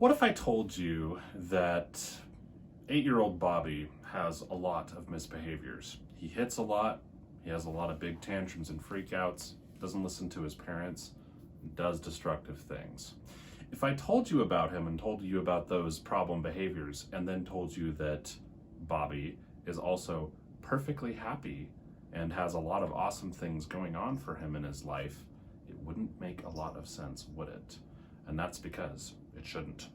What if I told you that 8-year-old Bobby has a lot of misbehaviors? He hits a lot, he has a lot of big tantrums and freakouts, doesn't listen to his parents, does destructive things. If I told you about him and told you about those problem behaviors and then told you that Bobby is also perfectly happy and has a lot of awesome things going on for him in his life, it wouldn't make a lot of sense, would it? And that's because it shouldn't.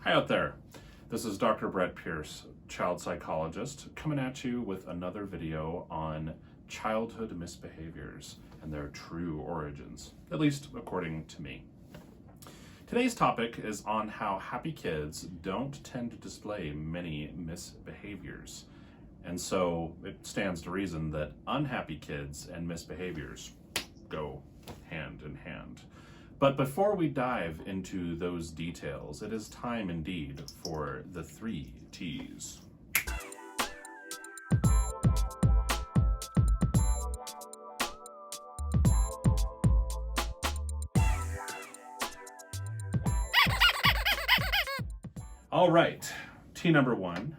Hi out there. This is Dr. Brett Pierce, child psychologist, coming at you with another video on childhood misbehaviors and their true origins, at least according to me. Today's topic is on how happy kids don't tend to display many misbehaviors. And so it stands to reason that unhappy kids and misbehaviors go hand in hand. But before we dive into those details, it is time indeed for the 3 T's. All right, T number 1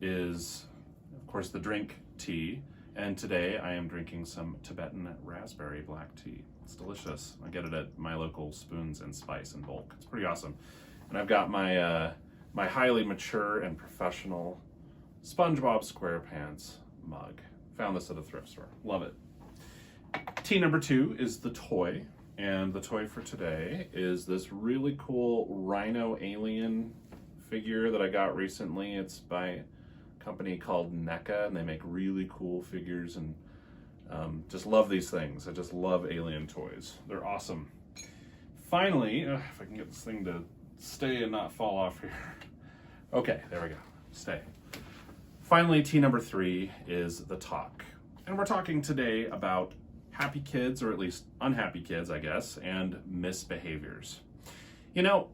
is, of course, the drink tea. And today I am drinking some Tibetan raspberry black tea. It's delicious. I get it at my local Spoons and Spice in bulk. It's pretty awesome. And I've got my my highly mature and professional SpongeBob SquarePants mug. Found this at a thrift store. Love it. Tea number 2 is the toy. And the toy for today is this really cool rhino alien figure that I got recently. It's by a company called NECA, and they make really cool figures, and just love these things. I just love alien toys. They're awesome. Finally, if I can get this thing to stay and not fall off here. Okay, there we go. Stay. Finally, T number 3 is the talk. And we're talking today about happy kids, or at least unhappy kids, I guess, and misbehaviors. You know,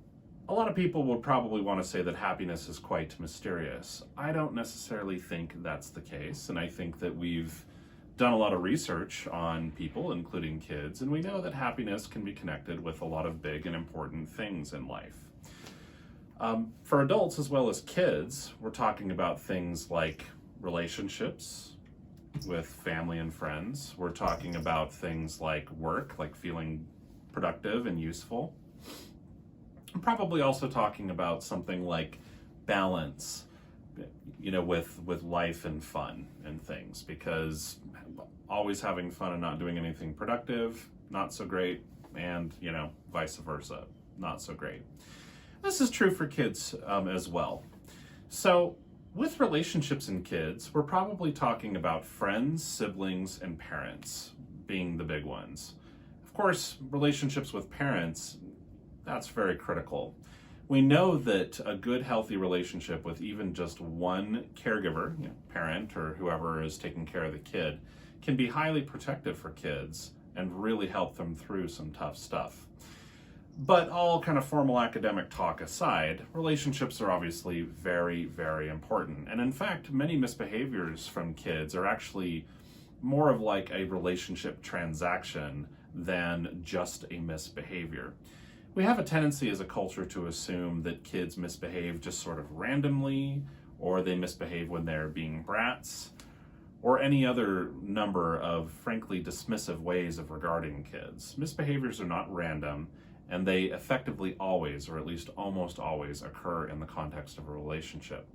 a lot of people would probably want to say that happiness is quite mysterious. I don't necessarily think that's the case, and I think that we've done a lot of research on people, including kids, and we know that happiness can be connected with a lot of big and important things in life. For adults as well as kids, we're talking about things like relationships with family and friends. We're talking about things like work, like feeling productive and useful. I'm probably also talking about something like balance, you know, with life and fun and things, because always having fun and not doing anything productive, not so great, and, you know, vice versa, not so great. This is true for kids as well. So with relationships and kids, we're probably talking about friends, siblings, and parents being the big ones. Of course, relationships with parents, that's very critical. We know that a good, healthy relationship with even just one caregiver, you know, parent or whoever is taking care of the kid, can be highly protective for kids and really help them through some tough stuff. But all kind of formal academic talk aside, relationships are obviously very, very important. And in fact, many misbehaviors from kids are actually more of like a relationship transaction than just a misbehavior. We have a tendency as a culture to assume that kids misbehave just sort of randomly, or they misbehave when they're being brats, or any other number of frankly dismissive ways of regarding kids. Misbehaviors are not random, and they effectively always, or at least almost always, occur in the context of a relationship.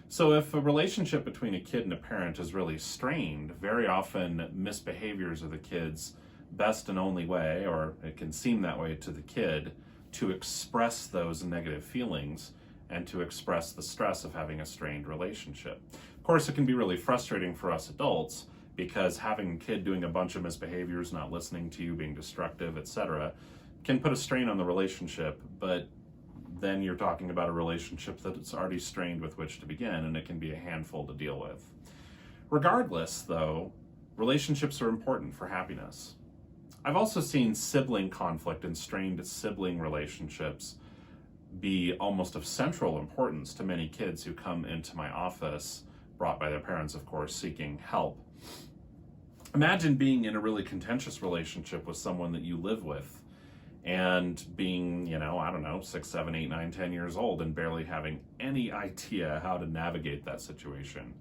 So if a relationship between a kid and a parent is really strained, very often misbehaviors are the kid's best and only way, or it can seem that way to the kid, to express those negative feelings and to express the stress of having a strained relationship. Of course, it can be really frustrating for us adults, because having a kid doing a bunch of misbehaviors, not listening to you, being destructive, etc., can put a strain on the relationship, but then you're talking about a relationship that's already strained with which to begin, and it can be a handful to deal with. Regardless, though, relationships are important for happiness. I've also seen sibling conflict and strained sibling relationships be almost of central importance to many kids who come into my office brought by their parents, of course, seeking help. Imagine being in a really contentious relationship with someone that you live with and being, I don't know, 6, 7, 8, 9, 10 years old and barely having any idea how to navigate that situation.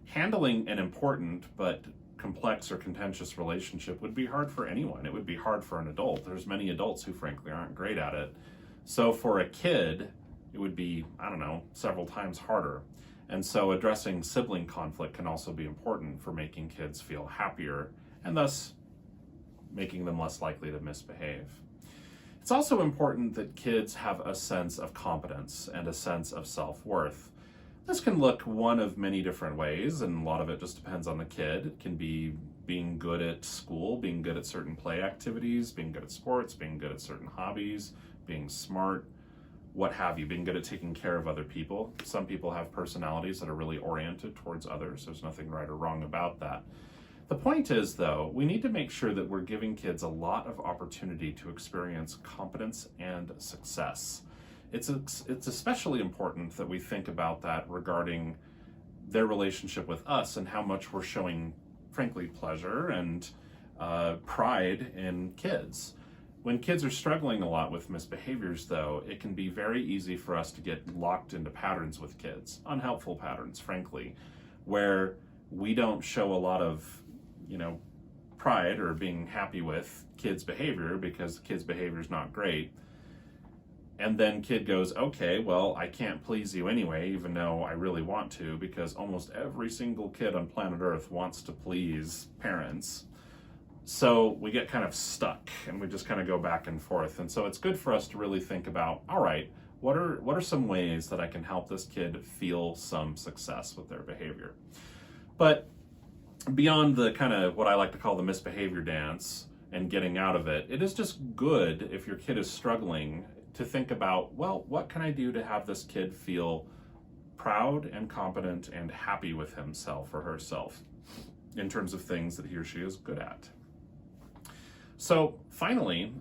Handling an important but complex or contentious relationship would be hard for anyone. It would be hard for an adult. There's many adults who frankly aren't great at it. So for a kid, it would be, several times harder. And so addressing sibling conflict can also be important for making kids feel happier and thus making them less likely to misbehave. It's also important that kids have a sense of competence and a sense of self-worth. This can look one of many different ways, and a lot of it just depends on the kid. It can be being good at school, being good at certain play activities, being good at sports, being good at certain hobbies, being smart, what have you, being good at taking care of other people. Some people have personalities that are really oriented towards others. There's nothing right or wrong about that. The point is, though, we need to make sure that we're giving kids a lot of opportunity to experience competence and success. It's especially important that we think about that regarding their relationship with us and how much we're showing, frankly, pleasure and pride in kids. When kids are struggling a lot with misbehaviors, though, it can be very easy for us to get locked into patterns with kids, unhelpful patterns, frankly, where we don't show a lot of, pride or being happy with kids' behavior because kids' behavior is not great. And then kid goes, okay, well, I can't please you anyway, even though I really want to, because almost every single kid on planet Earth wants to please parents. So we get kind of stuck and we just kind of go back and forth. And so it's good for us to really think about, all right, what are some ways that I can help this kid feel some success with their behavior? But beyond the kind of what I like to call the misbehavior dance and getting out of it, it is just good if your kid is struggling to think about, well, what can I do to have this kid feel proud and competent and happy with himself or herself in terms of things that he or she is good at. So finally,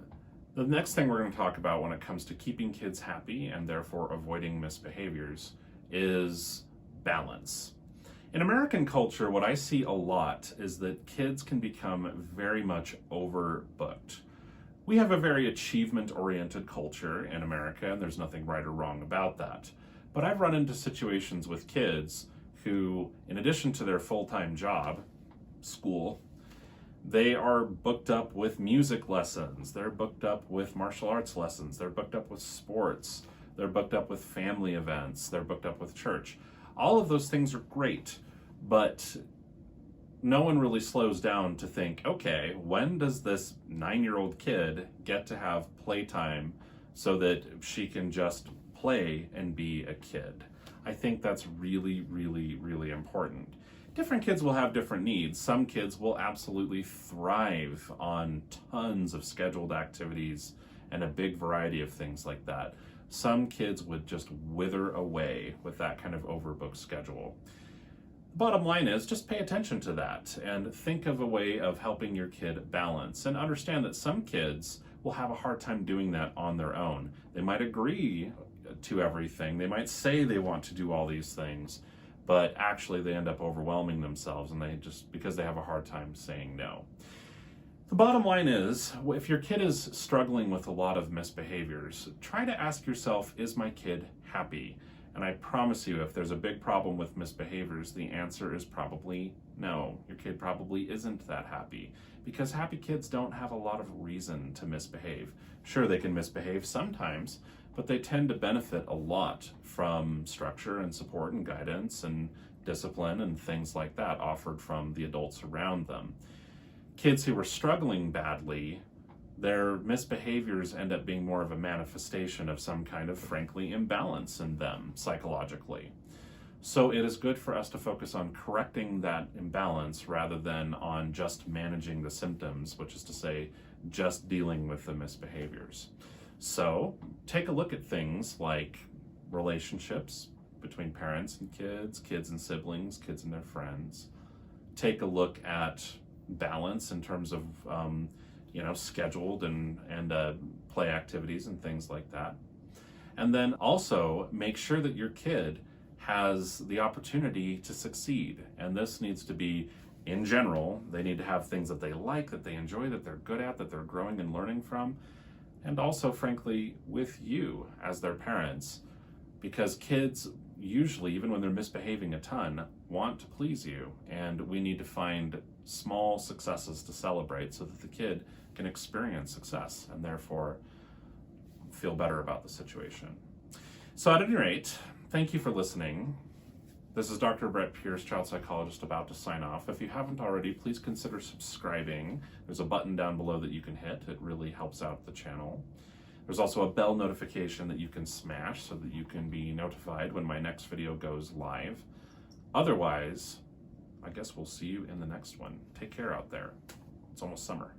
the next thing we're going to talk about when it comes to keeping kids happy and therefore avoiding misbehaviors is balance. In American culture, what I see a lot is that kids can become very much overbooked. We have a very achievement-oriented culture in America, and there's nothing right or wrong about that. But I've run into situations with kids who, in addition to their full-time job, school, they are booked up with music lessons, they're booked up with martial arts lessons, they're booked up with sports, they're booked up with family events, they're booked up with church. All of those things are great, but no one really slows down to think, okay, when does this 9-year-old kid get to have playtime so that she can just play and be a kid? I think that's really, really, really important. Different kids will have different needs. Some kids will absolutely thrive on tons of scheduled activities and a big variety of things like that. Some kids would just wither away with that kind of overbooked schedule. The bottom line is just pay attention to that and think of a way of helping your kid balance and understand that some kids will have a hard time doing that on their own. They might agree to everything. They might say they want to do all these things, but actually they end up overwhelming themselves and they just because they have a hard time saying no. The bottom line is, if your kid is struggling with a lot of misbehaviors, try to ask yourself, is my kid happy? And I promise you, if there's a big problem with misbehaviors, the answer is probably no. Your kid probably isn't that happy, because happy kids don't have a lot of reason to misbehave. Sure, they can misbehave sometimes, but they tend to benefit a lot from structure and support and guidance and discipline and things like that offered from the adults around them. Kids who are struggling badly, their misbehaviors end up being more of a manifestation of some kind of, frankly, imbalance in them psychologically. So it is good for us to focus on correcting that imbalance rather than on just managing the symptoms, which is to say, just dealing with the misbehaviors. So take a look at things like relationships between parents and kids, kids and siblings, kids and their friends. Take a look at balance in terms of scheduled and play activities and things like that. And then also make sure that your kid has the opportunity to succeed. And this needs to be, in general, they need to have things that they like, that they enjoy, that they're good at, that they're growing and learning from. And also, frankly, with you as their parents, because kids usually, even when they're misbehaving a ton, want to please you. And we need to find small successes to celebrate so that the kid can experience success and therefore feel better about the situation. So at any rate, thank you for listening. This is Dr. Brett Pierce, child psychologist, about to sign off. If you haven't already, please consider subscribing. There's a button down below that you can hit. It really helps out the channel. There's also a bell notification that you can smash so that you can be notified when my next video goes live. Otherwise, I guess we'll see you in the next one. Take care out there. It's almost summer.